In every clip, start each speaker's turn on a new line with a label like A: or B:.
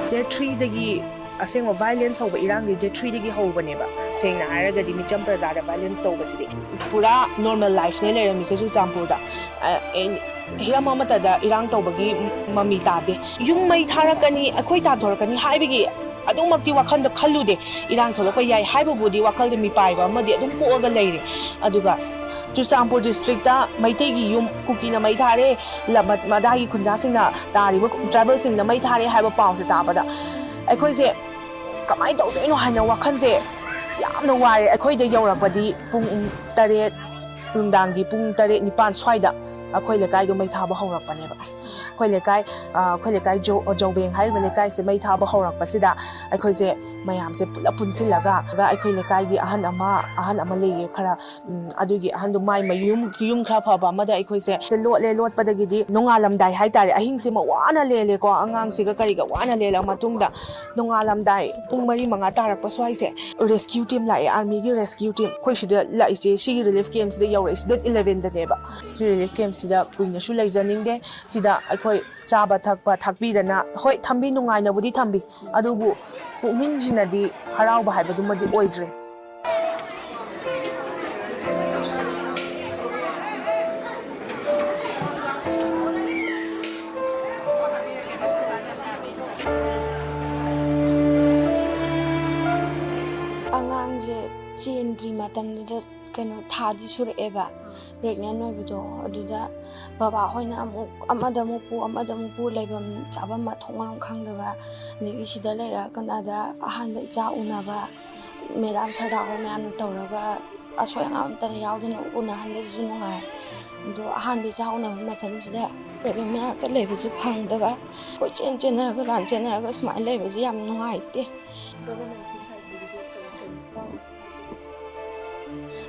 A: Day 3 dagi aseng violence over Irang Day 3 dagi hobaneba seng na haragadi micham prajada violence tawbasidi pura normal life ne lera miseju champurda hiram amatada Irang tawbagi mami tade yung mai tharakani akhoi ta thorakani haibigi adumakti wakhanda khallude Irang tholakpa yai haibabudi wakhalde mi paiba amadi adum poaga leire aduga Chuchampur district da Maitegi yum kukina mai thare lamat madai khunja singna tariba tribal singna mai thare haiba pause tabada akhoi se kamai tawdoino haina wakhan se yamna ware akhoi da yaurapadi pung 8 nundangi pung 8 9 swaida akhoi lekai do mai thaba haurakpane ba akhoi lekai jobeng haiba lekai se mai thaba haurakpasida akhoi se mayam se pula punsilaga akhoi lekai gi ahan ama leye khara adugi ahan do mai mayum khra phaba amada akhoi se lot padagi di nongalamdai haitare ahing se ma wana lele ko angang se ga kari ga wana lela matungda nongalamdai pung 3 tarak paswai se rescue team la army gi rescue team khoi sida la ise shi relief camp sida yaure sida 11 da neba relief camp sida puina shu laijaning de sida akhoi chaba thakpa thakbi dana hoi thambi nungai na budi thambi adubu pukning jinadi harauba haibadu madi oidre
B: angangje chendri matamda kano thadi sureba pregnant oibudo aduda baba hoina amada mupu leibam chabam ma thongam khangdaba nigi sida lera kanada ahanba icha unaba madam sarda ho mayam tawraga asoyang amta yaudina unahanba junungai do ahanba icha unaba matam sida pregnant ka leibuju phangdaba ko chen ga lan chen ga smile leibuju yam nungaite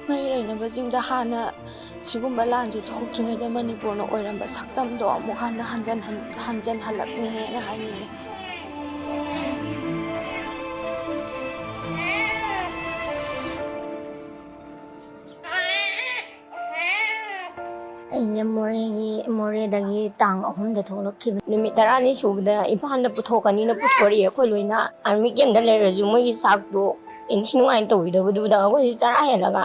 B: Mari lainaba jingda hana sigumba lanji thokjungeda Manipurna oiramba saktamdo amuk hana hanjan halakni na haini
C: Moredagi tang ahumda tholokki numit 10 subda imphanda puthokani na puthori khoi loina army camp da leraju moi sakdo insinungai tawidabduda ko chara helaga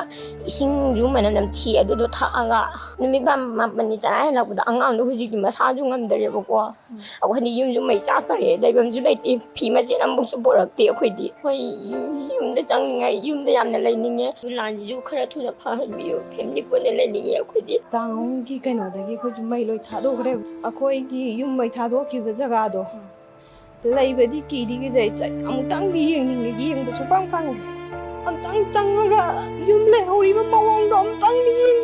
C: ising jumana nam thi adu thaaga numibam mapani chara helabda angang do hujiki masaju ngamdare bako akhoni yum mai cha kare daibam ju lai ti phi ma je nam buksu borakte akhodi hoi yumda changingai yumda yamna laininge lanji ju khara thuna phabiyo kemni kone laininge akhodi
A: tang gi kaino dagi khoju mai loi thado gre akhoi gi yum mai thado ki jaga do laibadi ki digi jai chai amutang gi yeng bu chu pang amtang changaga yum le hori ba mawong do amtang gi yeng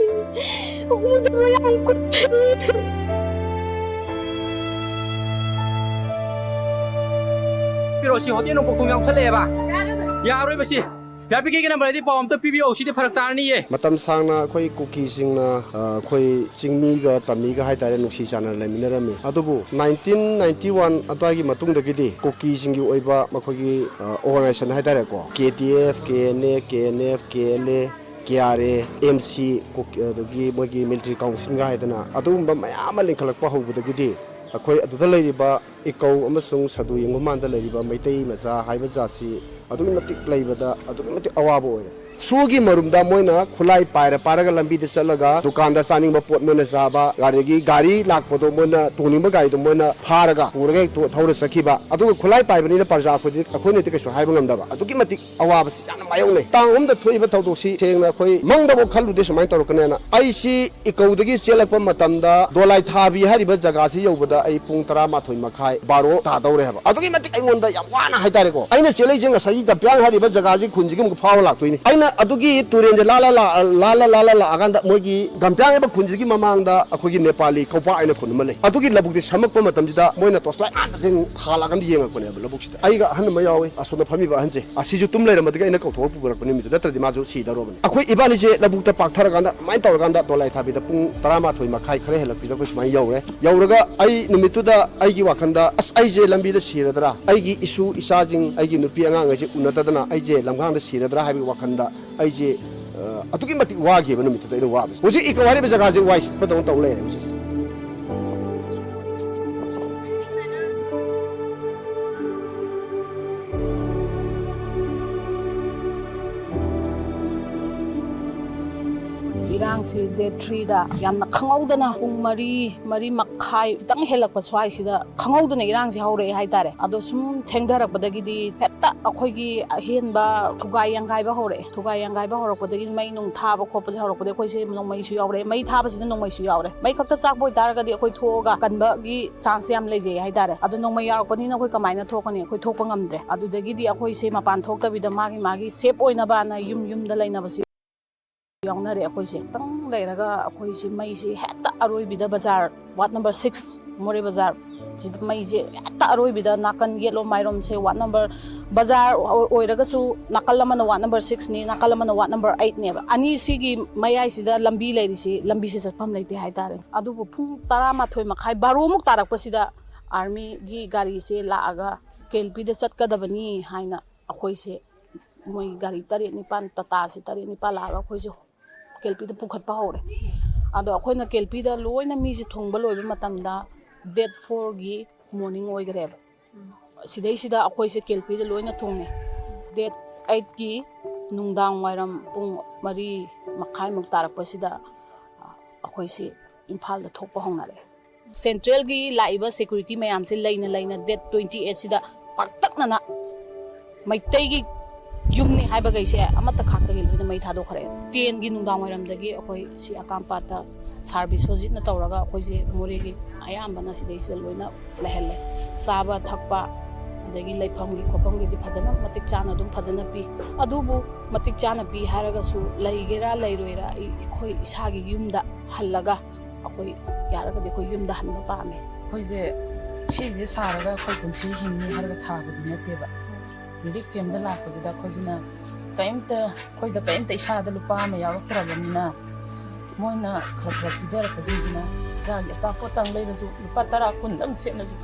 A: umu yang ku
D: Pirosi hotel no pokong yang chale ba ya roi basi Yapi ke number di pawam to PBO si de pharak tarni ye
E: matam sangna khoi cookie singna khoi chingmi ga tami ga haitare nuksi chana leminarami adubu 1991 atwagi matung da gidi cookie singi oiba makhogi organization haitare ko KTF KNF KLA KRA MC dogi mogi military council ga haidana adumba mayama linkhalakpa hobуда gidi akhoi aduda leiriba ikau amasung sadu yengumanda leiriba maitai macha haiba jasi adugi matik leibada adugi matik awabo oya sugi marumda moina khulai paraga lambi de chalaga dukan da saning ba pot moina saba gari lakpodo moina tuning ba gai do moina pharaga puraga to thaura sakhiba adugi khulai paibani na parja khodi akhoi ne kesu haiba ngamdaba adugi matik awaba si yana mayong le tang umda thoiba thaudoksi thengna khoi mangda bo khalu de samai torokana aisi ikaudagi chelakpa matamda dolai thabi hariba jaga si yobada ai pung 13 makhai baro ta daure haba adugi matik aingonda yam wana haitare ko aina chelai jenga sai da pyang hariba jaga ji khunjigim ko phaw laktoini aina ꯑꯗꯨꯒꯤ ꯇꯨꯔꯦꯟꯁꯦ ꯂꯥꯜꯂ ꯃꯣꯏꯒꯤ ꯒꯝꯄ꯭ꯌꯥꯡ ꯈꯨꯟꯁꯤꯒꯤ ꯃꯃꯥꯡꯗ ꯑꯩꯈꯣꯏꯒꯤ ꯅꯦꯄꯥꯂꯤ ꯀꯧꯄꯥ ꯍꯥꯏꯅ ꯈꯨꯟ ꯑꯃ ꯂꯩ ꯑꯗꯨꯒꯤ ꯂꯧꯕꯨꯛꯇꯤ ꯁꯝꯃꯛꯄ ꯃꯇꯝꯁꯤꯗ ꯃꯣꯏꯅ ꯇꯣꯁꯂꯥꯏꯠ ꯉꯥꯛꯇꯁꯦ ꯊꯥꯜꯂꯒ ꯌꯦꯡꯉꯛꯄꯅꯦꯕ ꯂꯧꯕꯨꯛꯁꯤꯗ ꯑꯩꯒ ꯑꯍꯟ ꯑꯃ ꯌꯥꯎꯋꯤ ꯑꯁꯣꯝꯗ ꯐꯝꯃꯤꯕ ꯑꯍꯟꯁꯦ ꯑꯁꯤꯁꯨ ꯇꯨꯝ ꯂꯩꯔꯝꯕꯗꯒꯤ ꯑꯩꯅ ꯀꯧꯊꯣꯛꯑ ꯄꯨꯔꯛꯄ ꯅꯨꯃꯤꯠꯇꯨ ꯅꯠꯇ꯭ꯔꯗꯤ ꯃꯥꯁꯨ ꯁꯤꯗꯧꯔꯕꯅꯤ ꯑꯩꯈꯣꯏ ꯏꯕꯥꯅꯤꯁꯦ ꯂꯧꯕꯨꯛꯇ ꯄꯥꯛꯊꯔꯀꯥꯟꯗ ꯑꯗꯨꯃꯥꯏꯅ ꯇꯧꯔꯀꯥꯟꯗ ꯗꯣꯂꯥꯏ ꯊꯥꯕꯤꯗ ꯄꯨꯡ 12 ꯃꯈꯥꯏ ꯈꯔ ꯍꯦꯜꯂꯛꯄꯤꯗ ꯑꯩꯈꯣꯏ ꯁꯨꯃꯥꯏꯅ ꯌꯧꯔꯒ ꯑꯩ ꯅꯨꯃꯤꯠꯇꯨꯗ ꯑꯩꯒꯤ ꯋꯥꯈꯟꯗ ꯑꯁ ꯑꯩꯁꯦ ꯂꯝꯕꯤꯗ ꯁꯤꯔꯗ꯭ꯔꯥ ꯑꯩꯒꯤ ꯏꯁꯨ ꯏꯆꯥꯁꯤꯡ ꯑꯩꯒꯤ ꯅꯨꯄꯤ ꯑꯉꯥꯡꯈꯩꯁꯦ ꯎꯅꯗꯗꯅ ꯑꯩꯁꯦ ꯂꯝꯈꯥꯡꯗ ꯁꯤꯔꯗ꯭ꯔꯥ ꯍꯥꯏꯕꯒꯤ ꯋꯥꯈꯟꯗ ꯑꯩꯁꯦ ꯑꯗꯨꯛꯀꯤ ꯃꯇꯤꯛ ꯋꯥꯈꯤꯕ ꯅꯨꯃꯤꯠꯇꯨꯗ ꯑꯩꯅ ꯋꯥꯕꯁꯦ ꯍꯧꯖꯤꯛ ꯏꯀꯣ ꯍꯥꯏꯔꯤꯕ ꯖꯒꯥꯁꯦ ꯋꯥꯏ ꯁꯤꯠꯄꯗꯧꯅ ꯇꯧ ꯂꯩꯔꯦ ꯍꯧꯖꯤꯛ
F: ꯏꯔꯥꯡꯁꯤ ꯗꯦꯠ 3ꯗ ꯌꯥꯝꯅ ꯈꯪꯍꯧꯗꯅ ꯄꯨꯡ 4 ꯃꯈꯥꯏ ꯈꯤꯇꯪ ꯍꯦꯜꯂꯛꯄ ꯁ꯭ꯋꯥꯏꯁꯤꯗ ꯈꯪꯍꯧꯗꯅ ꯏꯔꯥꯡꯁꯤ ꯍꯧꯔꯛꯑꯦ ꯍꯥꯏꯇꯥꯔꯦ ꯑꯗꯣ ꯁꯨꯝ ꯊꯦꯡꯊꯔꯛꯄꯗꯒꯤꯗꯤ ꯍꯦꯛꯇ ꯑꯩꯈꯣꯏꯒꯤ ꯑꯍꯦꯟꯕ ꯊꯨꯒꯥꯏ ꯌꯥꯡꯒꯥꯏꯕ ꯍꯧꯔꯛꯑꯦ ꯊꯨꯒꯥꯏ ꯌꯥꯡꯒꯥꯏꯕ ꯍꯧꯔꯛꯄꯗꯒꯤ ꯃꯩ ꯅꯨꯡ ꯊꯥꯕ ꯈꯣꯠꯄꯁꯦ ꯍꯧꯔꯛꯄꯗꯒꯤ ꯑꯩꯈꯣꯏꯁꯦ ꯅꯣꯡꯃꯩꯁꯨ ꯌꯥꯎꯔꯦ ꯃꯩ ꯊꯥꯕꯁꯤꯗ ꯅꯣꯡꯃꯩꯁꯨ ꯌꯥꯎꯔꯦ ꯃꯩ ꯈꯛꯇ ꯆꯥꯛꯄ ꯑꯣꯏꯇꯥꯔꯒꯗꯤ ꯑꯩꯈꯣꯏ ꯊꯣꯛꯑꯒ ꯀꯟꯕꯒꯤ ꯆꯥꯟꯁ ꯌꯥꯝ ꯂꯩꯖꯩ ꯍꯥꯏꯇꯥꯔꯦ ꯑꯗꯣ ꯅꯣꯡꯃꯩ ꯌꯥꯎꯔꯛꯄꯅꯤꯅ ꯑꯩꯈꯣꯏ ꯀꯃꯥꯏꯅ ꯊꯣꯛꯀꯅꯤ ꯑꯩꯈꯣꯏ ꯊꯣꯛꯄ ꯉꯝꯗ꯭ꯔꯦ ꯑꯗꯨꯗꯒꯤꯗꯤ ꯑꯩꯈꯣꯏꯁꯦ ꯃꯄꯥꯟ ꯊꯣꯛꯇꯕꯤꯗ ꯃꯥꯒꯤ ꯁꯦꯞ ꯑꯣꯏꯅꯕꯅ ꯌꯨꯝꯗ ꯂꯩꯅꯕꯁꯤ ꯌꯥꯎꯅꯔꯦ ꯑꯩꯈꯣꯏꯁꯦ ꯈꯤꯇꯪ ꯂꯩꯔꯒ ꯑꯩꯈꯣꯏꯁꯤ ꯃꯩꯁꯤ ꯍꯦꯛꯇ ꯑꯔꯣꯏꯕꯤꯗ ꯕꯖꯥꯔ ꯋꯥꯔꯗ ꯅꯝꯕꯔ 6 ꯃꯣꯔꯦ ꯕꯖꯥꯔ ꯁꯤꯗ ꯃꯩꯁꯦ ꯍꯦꯛꯇ ꯑꯔꯣꯏꯕꯤꯗ ꯅꯥꯀꯟ ꯌꯦꯠꯂꯣꯝ ꯃꯥꯏꯔꯣꯝꯁꯦ ꯋꯥꯔꯗ ꯅꯝꯕꯔ ꯕꯖꯥꯔ ꯑꯣꯏꯔꯒꯁꯨ ꯅꯥꯀꯜ ꯑꯃꯅ ꯋꯥꯔꯗ ꯅꯝꯕꯔ 6ꯅꯤ ꯅꯥꯀꯜ ꯑꯃꯅ ꯋꯥꯔꯗ ꯅꯝꯕꯔ 8ꯅꯦꯕ ꯑꯅꯤꯁꯤꯒꯤ ꯃꯌꯥꯏꯁꯤꯗ ꯂꯝꯕꯤ ꯂꯩꯔꯤꯁꯤ ꯂꯝꯕꯤꯁꯦ ꯆꯠꯐꯝ ꯂꯩꯇꯦ ꯍꯥꯏꯇꯥꯔꯦ ꯑꯗꯨꯕꯨ ꯄꯨꯡ 12 ꯃꯈꯥꯏ ꯕꯥꯔꯣꯃꯨꯛ ꯇꯥꯔꯛꯄꯁꯤꯗ ꯑꯥꯔꯃꯤꯒꯤ ꯒꯥꯔꯤꯁꯦ ꯂꯥꯛꯑꯒ ꯀꯦꯜꯄꯤꯗ ꯆꯠꯀꯗꯕꯅꯤ ꯍꯥꯏꯅ ꯑꯩꯈꯣꯏꯁꯦ ꯃꯣꯏ ꯒꯥꯔꯤ 7-9 ꯇꯇꯥꯁꯤ 7-9 ꯂꯥꯛꯑꯒ ꯑꯩꯈꯣꯏꯁꯦ ꯀꯦꯜꯄꯤꯗ ꯄꯨꯈꯠꯄ ꯍꯧꯔꯦ ꯑꯗꯣ ꯑꯩꯈꯣꯏꯅ ꯀꯦꯜꯄꯤꯗ ꯂꯣꯏꯅ ꯃꯤꯁꯦ ꯊꯨꯡꯕ ꯂꯣꯏꯕ ꯃꯇꯝꯗ ꯗꯦꯠ 4ꯒꯤ ꯃꯣꯔꯅꯤꯡ ꯑꯣꯏꯈ꯭ꯔꯦꯕ ꯁꯤꯗꯩꯁꯤꯗ ꯑꯩꯈꯣꯏꯁꯦ ꯀꯦꯜꯄꯤꯗ ꯂꯣꯏꯅ ꯊꯨꯡꯉꯦ ꯗꯦꯠ 8ꯒꯤ ꯅꯨꯡꯗꯥꯡ ꯋꯥꯏꯔꯝ ꯄꯨꯡ 4 ꯃꯈꯥꯏꯃꯨꯛ ꯇꯥꯔꯛꯄꯁꯤꯗ ꯑꯩꯈꯣꯏꯁꯤ ꯏꯝꯐꯥꯜꯗ ꯊꯣꯛꯄ ꯍꯧꯅꯔꯦ ꯁꯦꯟꯇ꯭ꯔꯦꯜꯒꯤ ꯂꯥꯛꯏꯕ ꯁꯦꯀꯨꯔꯤꯇꯤ ꯃꯌꯥꯝꯁꯦ ꯂꯩꯅ ꯗꯦꯠ 28ꯁꯤꯗ ꯄꯥꯛꯇꯛꯅꯅ ꯃꯩꯇꯩꯒꯤ ꯌꯨꯝꯅꯤ ꯍꯥꯏꯕꯈꯩꯁꯦ ꯑꯃꯠꯇ ꯈꯥꯛꯇꯒꯤ ꯂꯣꯏꯅ ꯃꯩ ꯊꯥꯗꯣꯛꯈ꯭ꯔꯦ 10ꯒꯤ ꯅꯨꯡꯗꯥꯡ ꯋꯥꯏꯔꯝꯗꯒꯤ ꯑꯩꯈꯣꯏ ꯁꯤ ꯑꯀꯥꯝꯄꯥꯠꯇ ꯁꯥꯔ ꯕꯤꯁ꯭ꯋꯖꯤꯠꯅ ꯇꯧꯔꯒ ꯑꯩꯈꯣꯏꯁꯦ ꯃꯣꯔꯦꯒꯤ ꯑꯌꯥꯝꯕꯅ ꯁꯤꯗꯩꯁꯤꯗ ꯂꯣꯏꯅ ꯂꯩꯍꯜꯂꯦ ꯆꯥꯕ ꯊꯛꯄ ꯑꯗꯒꯤ ꯂꯩꯐꯝꯒꯤ ꯈꯣꯠꯐꯝꯒꯤꯗꯤ ꯐꯖꯅ ꯃꯇꯤꯛ ꯆꯥꯅ ꯑꯗꯨꯝ ꯐꯖꯅ ꯄꯤ ꯑꯗꯨꯕꯨ ꯃꯇꯤꯛ ꯆꯥꯅ ꯄꯤ ꯍꯥꯏꯔꯒꯁꯨ ꯂꯩꯒꯦꯔꯥ ꯂꯩꯔꯣꯏꯔꯥ ꯑꯩꯈꯣই ꯏꯁꯥꯒꯤ ꯌꯨꯝꯗ ꯍꯜꯂꯒ ꯑꯩꯈꯣꯏ ꯌꯥꯔꯒꯗꯤ ꯑꯩꯈꯣꯏ ꯌꯨꯝꯗ ꯍꯟꯕ ꯄꯥꯝꯃꯦ
G: ꯑꯩꯈꯣꯏꯁꯦ ꯁꯤꯁꯦ ꯁꯥꯔꯒ ꯑꯩꯈꯣꯏ ꯄꯨꯟꯁꯤ ꯍꯤꯡꯅꯤ ꯍꯥꯏꯔꯒ ꯁꯥꯕꯗꯤ ꯅꯠꯇꯦꯕ ꯔꯤꯂꯤꯐ ꯀꯦꯝꯞꯇ ꯂꯥꯛꯄꯁꯤꯗ ꯑꯩꯈꯣꯏꯒꯤꯅ ꯑꯩꯈꯣꯏꯗ ꯀꯩꯝꯇ ꯏꯁꯥꯗ ꯂꯨꯄꯥ ꯑꯃ ꯌꯥꯎꯔꯛꯇ꯭ꯔꯕꯅꯤ나 ꯃꯣꯏꯅ ꯈꯔ ꯄꯤꯊꯔꯛꯄꯁꯤꯡꯁꯤꯅ ꯏꯁꯥꯒꯤ ꯑꯆꯥꯄꯣꯠꯇꯪ ꯂꯩꯔꯁꯨ ꯂꯨꯄꯥ 10-20ꯗꯪ ꯁꯦꯠꯂꯁꯨ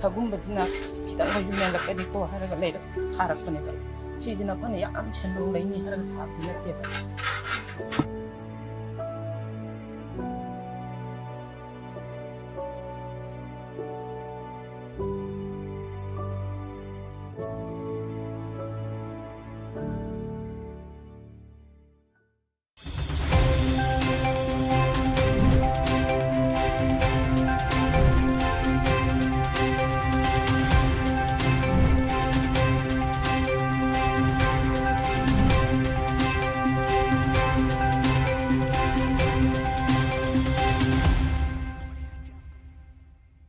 G: ꯁꯒꯨꯝꯕꯁꯤꯅ ꯈꯤꯇꯪ ꯑꯣꯏꯁꯨ ꯃꯦꯜꯂꯛꯀꯅꯤꯀꯣ ꯍꯥꯏꯔꯒ ꯂꯩꯔ ꯁꯥꯔꯛꯄꯅꯦꯕ ꯁꯤꯁꯤꯅ ꯑꯩꯈꯣꯏꯅ ꯌꯥꯝ ꯁꯦꯟꯗꯣꯡ ꯂꯩꯅꯤ ꯍꯥꯏꯔꯒ ꯁꯥꯕꯗꯤ ꯅꯠꯇꯦꯕ